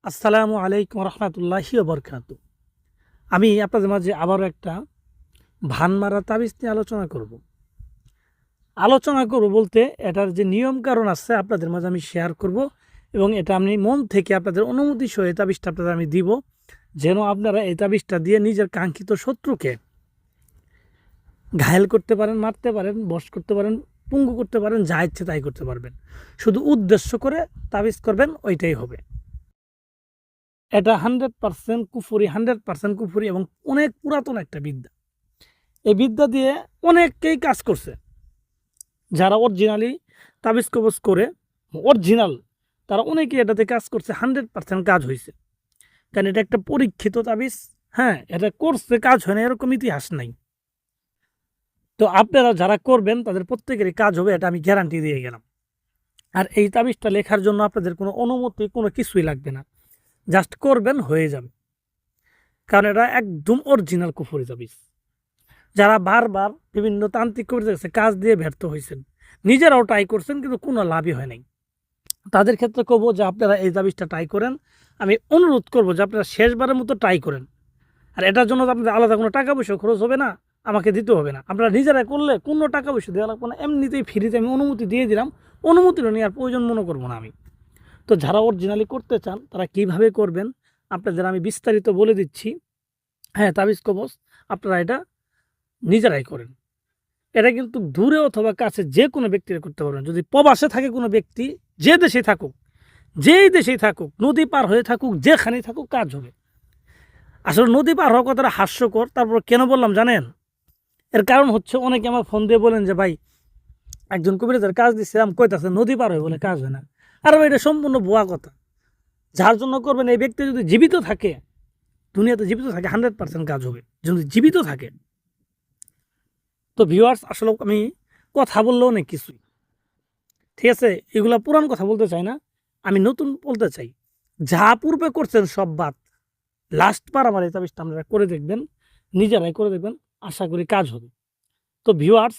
আসসালামু আলাইকুম রহমতুল্লাহি বরকাতু। আমি আপনাদের মাঝে আবারও একটা ভানমারা তাবিজ নিয়ে আলোচনা করব বলতে এটার যে নিয়ম কারণ আছে আপনাদের মাঝে আমি শেয়ার করব এবং এটা আমি মন থেকে আপনাদের অনুমতি সহ এই তাবিজটা আপনাদের আমি দিব, যেন আপনারা এই তাবিজটা দিয়ে নিজের কাঙ্ক্ষিত শত্রুকে ঘায়েল করতে পারেন, মারতে পারেন, বশ করতে পারেন, পঙ্গু করতে পারেন, যা ইচ্ছে তাই করতে পারবেন। শুধু উদ্দেশ্য করে তাবিজ করবেন, ওইটাই হবে। এটা 100% কুফরি, 100% কুফরি এবং অনেক পুরাতন একটা বিদ্যা। এই বিদ্যা দিয়ে অনেকেই কাজ করছে। যারা অরিজিনালি তাবিজ কবজ করে অরিজিনাল, তারা অনেকেই এটাতে কাজ করছে, 100% কাজ হয়েছে। কারণ এটা একটা পরীক্ষিত তাবিজ। হ্যাঁ, এটা করছে, কাজ হয় না এরকম ইতিহাস নাই। তো আপনারা যারা করবেন তাদের প্রত্যেকেরই কাজ হবে, এটা আমি গ্যারান্টি দিয়ে গেলাম। আর এই তাবিজটা লেখার জন্য আপনাদের কোনো অনুমতি, কোনো কিছুই লাগবে না, জাস্ট করবেন, হয়ে যাবে। কারণ এটা একদম অরিজিনাল কুফরি তাবিজ। যারা বারবার বিভিন্ন তান্ত্রিক কবিরাজের কাছে কাজ দিয়ে ব্যর্থ হয়েছেন, নিজেরাও ট্রাই করছেন কিন্তু কোনো লাভই হয় নাই, তাদের ক্ষেত্রে কব যে আপনারা এই তাবিজটা ট্রাই করেন। আমি অনুরোধ করব যে আপনারা শেষবারের মতো ট্রাই করেন। আর এটার জন্য তো আপনাদের আলাদা কোনো টাকা পয়সা খরচ হবে না, আমাকে দিতে হবে না। আপনারা নিজেরা করলে কোনো টাকা পয়সা দেওয়া লাগবে না, এমনিতেই ফ্রিতে আমি অনুমতি দিয়ে দিলাম। অনুমতিটা নেওয়ার প্রয়োজন মনে করবো না আমি। তো যারা অরিজিনালি করতে চান তারা কিভাবে করবেন আপনাদের আমি বিস্তারিত বলে দিচ্ছি। হ্যাঁ, তাবিজ কবজ আপনারা এটা নিজেরাই করেন। এটা কিন্তু দূরে অথবা কাছে যে কোনো ব্যক্তিরা করতে পারবেন। যদি প্রবাসে থাকে কোনো ব্যক্তি, যে দেশে থাকুক, যেই দেশেই থাকুক, নদী পার হয়ে থাকুক, যেখানেই থাকুক, কাজ হবে। আসলে নদী পার হওয়ার কথাটা হাস্যকর, তারপর কেন বললাম জানেন? এর কারণ হচ্ছে অনেকে আমার ফোন দিয়ে বলেন যে ভাই, একজন কবিরাজের কাজ দিচ্ছিলাম, কইতাছে নদী পার হয়ে বলে কাজ হয় না। আর এটা সম্পূর্ণ ভুয়া কথা। যার জন্য করবেন এই ব্যক্তি যদি জীবিত থাকে, দুনিয়াতে জীবিত থাকে, 100% কাজ হবে যদি জীবিত থাকে। তো ভিউয়ার্স, আসলে আমি কথা বললেও অনেক কিছুই, ঠিক আছে, এগুলা পুরান কথা বলতে চাই না, আমি নতুন বলতে চাই। যা পূর্বে করছেন সব বাদ, লাস্ট বার আমার এই তাবিজটা আপনারা করে দেখবেন, নিজেরাই করে দেখবেন, আশা করি কাজ হবে। তো ভিউয়ার্স,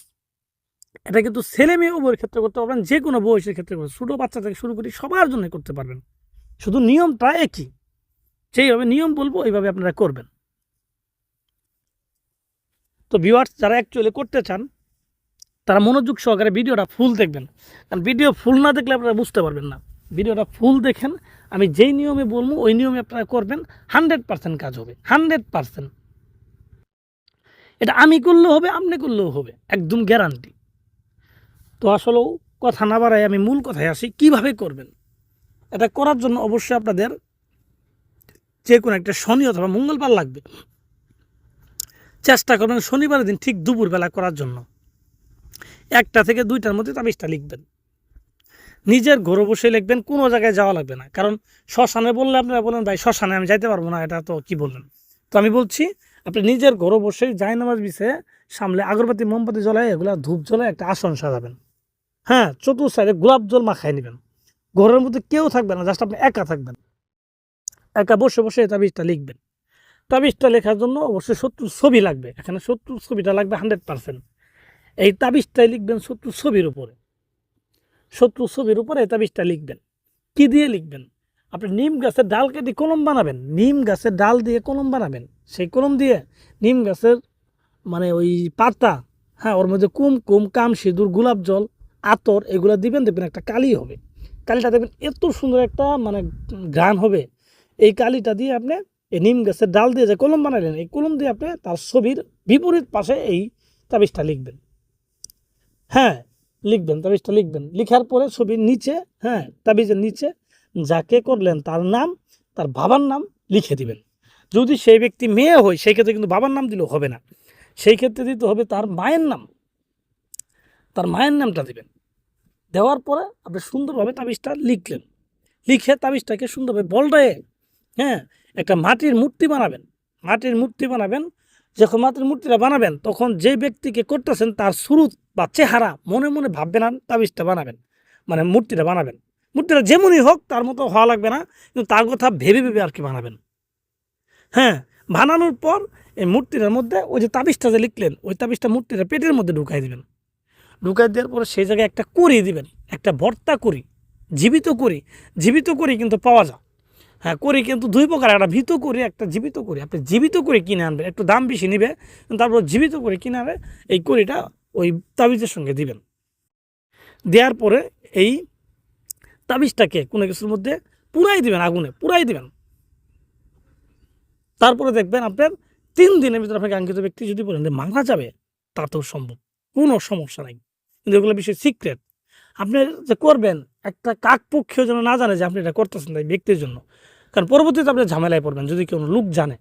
এটা কিন্তু ছেলে মেয়ে উভয়ের ক্ষেত্রে করতে পারবেন, যে কোনো বয়সের ক্ষেত্রে করতে, ছোটো বাচ্চা থেকে শুরু করি সবার জন্য করতে পারবেন। শুধু নিয়মটা একই, যেইভাবে নিয়ম বলবো এইভাবে আপনারা করবেন। তো ভিউয়ার্স, যারা অ্যাকচুয়ালি করতে চান তারা মনোযোগ সহকারে ভিডিওটা ফুল দেখবেন, কারণ ভিডিও ফুল না দেখলে আপনারা বুঝতে পারবেন না। ভিডিওটা ফুল দেখেন, আমি যেই নিয়মে বলবো ওই নিয়মে আপনারা করবেন, 100% কাজ হবে, 100%। এটা আমি করলেও হবে, আপনি করলেও হবে, একদম গ্যারান্টি। তো আসলেও কথা না বাড়াই আমি মূল কথায় আসি, কিভাবে করবেন। এটা করার জন্য অবশ্যই আপনাদের যে কোনো একটা শনি অথবা মঙ্গলবার লাগবে। চেষ্টা করবেন শনিবারের দিন ঠিক দুপুরবেলা করার জন্য। 1টা থেকে 2টার মধ্যে তাবিজটা লিখবেন, নিজের ঘরে বসে লিখবেন, কোনো জায়গায় যাওয়া লাগবে না। কারণ শ্মশানে বললে আপনারা বলেন ভাই শ্মশানে আমি যাইতে পারবো না, এটা তো কি বললেন। তো আমি বলছি আপনি নিজের ঘরে বসে জায়নামাজ বিছে সামনে আগরবাতি মোমবাতি জ্বলায়, এগুলা ধূপ জ্বলায় একটা আসন সাজাবেন। হ্যাঁ, চতুর্থ সাইডে গোলাপ জল মাখায় নেবেন। ঘরের মধ্যে কেউ থাকবে না, জাস্ট আপনি একা থাকবেন, একা বসে বসে তাবিজটা লিখবেন। তাবিজটা লেখার জন্য অবশ্যই শত্রুর ছবি লাগবে, এখানে শত্রুর ছবিটা লাগবে 100%। এই তাবিজটাই লিখবেন শত্রুর ছবির উপরে, শত্রুর ছবির উপরে এই তাবিজটা লিখবেন। কি দিয়ে লিখবেন? আপনি নিম গাছের ডাল কেটে কলম বানাবেন, নিম গাছের ডাল দিয়ে কলম বানাবেন, সেই কলম দিয়ে নিম গাছের মানে ওই পাতা, হ্যাঁ, ওর মধ্যে কুমকুম, কাম সিঁদুর, গোলাপ জল, আতর এগুলো দিবেন, দেখবেন একটা কালি হবে। কালিটা দেখবেন এত সুন্দর একটা মানে ঘ্রাণ হবে। এই কালিটা দিয়ে আপনি এই নিম গাছের ডাল দিয়ে যে কলম বানালেন, এই কলম দিয়ে আপনি তার ছবির বিপরীত পাশে এই তাবিজটা লিখবেন। হ্যাঁ, লিখবেন, তাবিজটা লিখবেন। লিখার পরে ছবির নিচে, হ্যাঁ, তাবিজের নিচে যাকে করলেন তার নাম, তার বাবার নাম লিখে দিবেন। যদি সেই ব্যক্তি মেয়ে হয় সেই ক্ষেত্রে কিন্তু বাবার নাম দিলেও হবে না, সেই ক্ষেত্রে দিতে হবে তার মায়ের নাম, তার মায়ের নামটা দিবেন। দেওয়ার পরে আপনি সুন্দরভাবে তাবিজটা লিখলেন, লিখে তাবিজটাকে সুন্দরভাবে বলডায়ে, হ্যাঁ, একটা মাটির মূর্তি বানাবেন। মাটির মূর্তি বানাবেন। যখন মাটির মূর্তিটা বানাবেন তখন যে ব্যক্তিকে করতেছেন তার সুরুত বা চেহারা মনে মনে ভাববেন আর তাবিজটা বানাবেন, মানে মূর্তিটা বানাবেন। মূর্তিটা যেমনই হোক তার মতো হওয়া লাগবে না, কিন্তু তার কথা ভেবে ভেবে আর কি বানাবেন। হ্যাঁ, বানানোর পর এই মূর্তিটার মধ্যে ওই যে তাবিজটা যে লিখলেন ওই তাবিজটা মূর্তিটা পেটের মধ্যে ঢুকাই দিবেন। ঢুকাই দেওয়ার পরে সেই জায়গায় একটা করি দিবেন, একটা ভর্তা করি, জীবিত করি। জীবিত করি কিন্তু পাওয়া যায়, হ্যাঁ, করি কিন্তু দুই প্রকার, একটা ভীত করি, একটা জীবিত করি। আপনি জীবিত করে কিনে আনবেন, একটু দাম বেশি নিবে, তারপর জীবিত করে কিনে আনবে, এই করিটা ওই তাবিজের সঙ্গে দিবেন। দেওয়ার পরে এই তাবিজটাকে কোনো কিছুর মধ্যে পুরাই দিবেন, আগুনে পুরাই দিবেন। তারপরে দেখবেন আপনার 3 দিনের ভিতরে আপনাকে কাঙ্ক্ষিত ব্যক্তি যদি বলেন যে মারা যাবে, তাতেও সম্ভব, কোনো সমস্যা নাই। কিন্তু এগুলো বিষয় সিক্রেট। আপনি যে করবেন, একটা কাকপক্ষীয় যেন না জানে যে আপনি এটা করতেছেন তাই ব্যক্তির জন্য, কারণ পরবর্তীতে আপনি ঝামেলায় পড়বেন যদি কোনো লোক জানে।